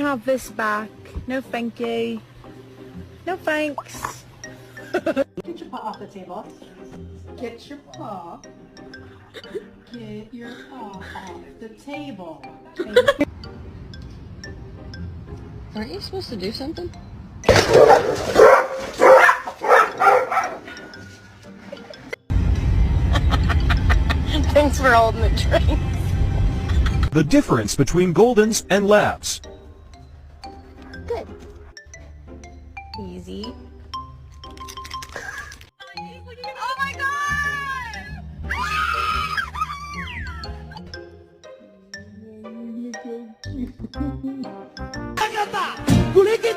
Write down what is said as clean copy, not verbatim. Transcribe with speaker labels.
Speaker 1: have this back. No thank you. No thanks.
Speaker 2: Get your paw off the table. Get your paw. Get your paw off the table.
Speaker 3: Aren't you supposed to do something? Thanks for holding the train.
Speaker 4: The difference between Goldens and Labs.
Speaker 3: Good. Easy.
Speaker 5: Oh my god!